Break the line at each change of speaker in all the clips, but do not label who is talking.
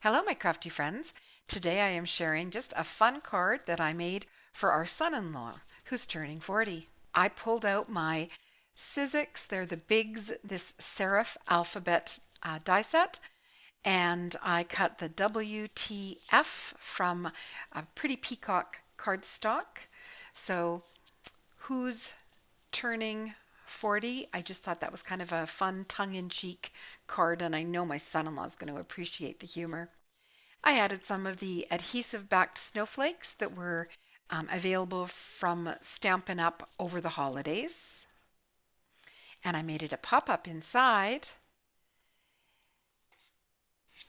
Hello, my crafty friends. Today I am sharing just a fun card that I made for our son-in-law who's turning 40. I pulled out my Sizzix, they're the Bigs, this serif alphabet die set, and I cut the WTF from a Pretty Peacock cardstock. So who's turning 40? I just thought that was kind of a fun tongue-in-cheek card, and I know my son-in-law is going to appreciate the humor. I added some of the adhesive backed snowflakes that were available from Stampin' Up! Over the holidays. And I made it a pop-up inside.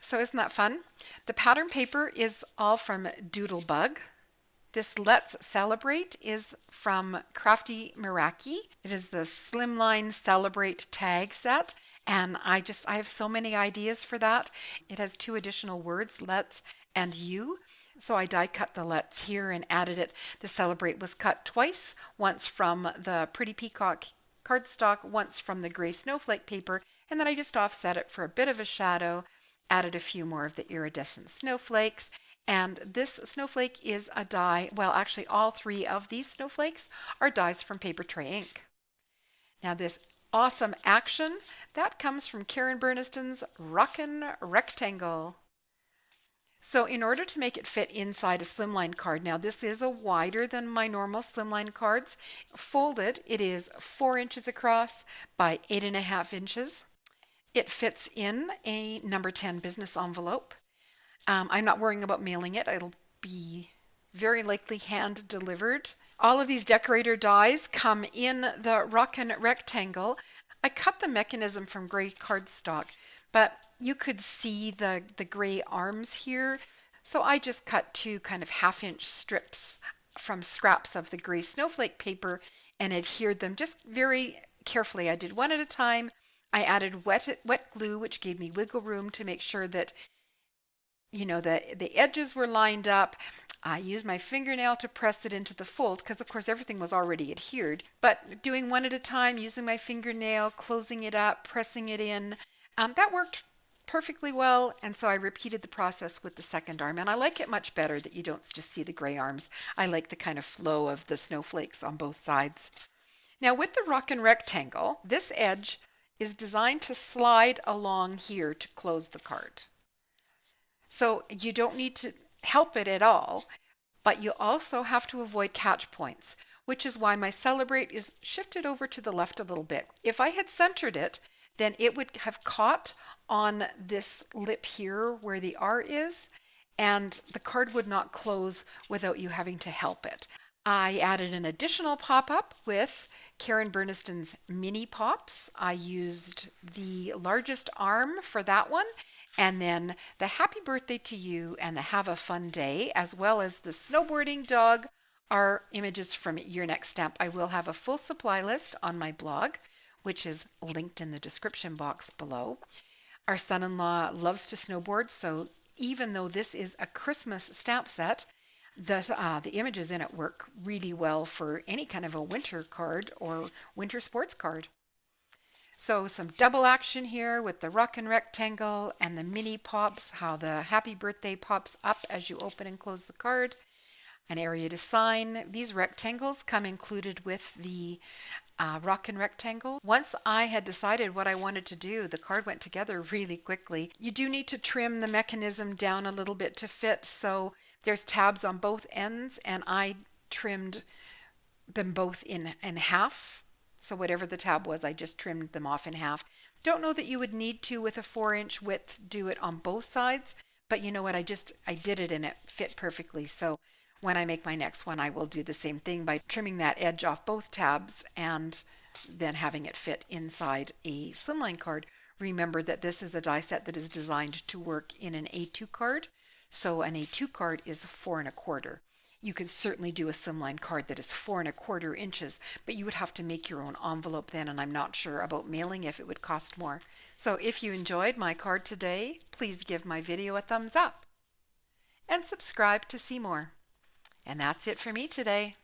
So isn't that fun? The pattern paper is all from Doodlebug. This Let's Celebrate is from Crafty Meraki. It is the Slimline Celebrate tag set. And I have so many ideas for that. It has two additional words, let's and you. So I die cut the let's here and added it. The celebrate was cut twice, once from the Pretty Peacock cardstock, once from the gray snowflake paper, and then I just offset it for a bit of a shadow, added a few more of the iridescent snowflakes. And this snowflake is a die, well actually all three of these snowflakes are dies from Paper Tray ink. Now this awesome action, that comes from Karen Burniston's Rockin Rectangle. So in order to make it fit inside a slimline card, now this is a wider than my normal slimline cards. Folded, it is 4 inches across by 8.5 inches. It fits in a number 10 business envelope. I'm not worrying about mailing it. It'll be very likely hand delivered. All of these decorator dies come in the Rockin Rectangle. I cut the mechanism from gray cardstock, but you could see the gray arms here. So I just cut two kind of 1/2-inch strips from scraps of the gray snowflake paper and adhered them just very carefully. I did one at a time. I added wet glue, which gave me wiggle room to make sure that the edges were lined up. I used my fingernail to press it into the fold because of course everything was already adhered, but doing one at a time, using my fingernail, closing it up, pressing it in, that worked perfectly well, and so I repeated the process with the second arm, and I like it much better that you don't just see the gray arms. I like the kind of flow of the snowflakes on both sides. Now with the Rockin Rectangle, this edge is designed to slide along here to close the card. So you don't need to help it at all, but you also have to avoid catch points, which is why my celebrate is shifted over to the left a little bit. If I had centered it, then it would have caught on this lip here where the R is, and the card would not close without you having to help it. I added an additional pop-up with Karen Burniston's Mini Pops. I used the largest arm for that one, and then the Happy Birthday to You and the Have a Fun Day, as well as the Snowboarding Dog, are images from Your Next Stamp. I will have a full supply list on my blog, which is linked in the description box below. Our son-in-law loves to snowboard, so even though this is a Christmas stamp set, the images in it work really well for any kind of a winter card or winter sports card. So some double action here with the Rockin Rectangle and the Mini Pops, how the Happy Birthday pops up as you open and close the card. An area to sign. These rectangles come included with the Rockin Rectangle. Once I had decided what I wanted to do, the card went together really quickly. You do need to trim the mechanism down a little bit to fit, so there's tabs on both ends, and I trimmed them both in half. So whatever the tab was, I just trimmed them off in half. Don't know that you would need to, with a 4-inch width, do it on both sides, but you know what, I did it and it fit perfectly. So when I make my next one, I will do the same thing by trimming that edge off both tabs and then having it fit inside a slimline card. Remember that this is a die set that is designed to work in an A2 card. So an A2 card is 4 1/4. You could certainly do a slimline card that is 4 1/4 inches, but you would have to make your own envelope then, and I'm not sure about mailing if it would cost more. So if you enjoyed my card today, please give my video a thumbs up and subscribe to see more. And that's it for me today.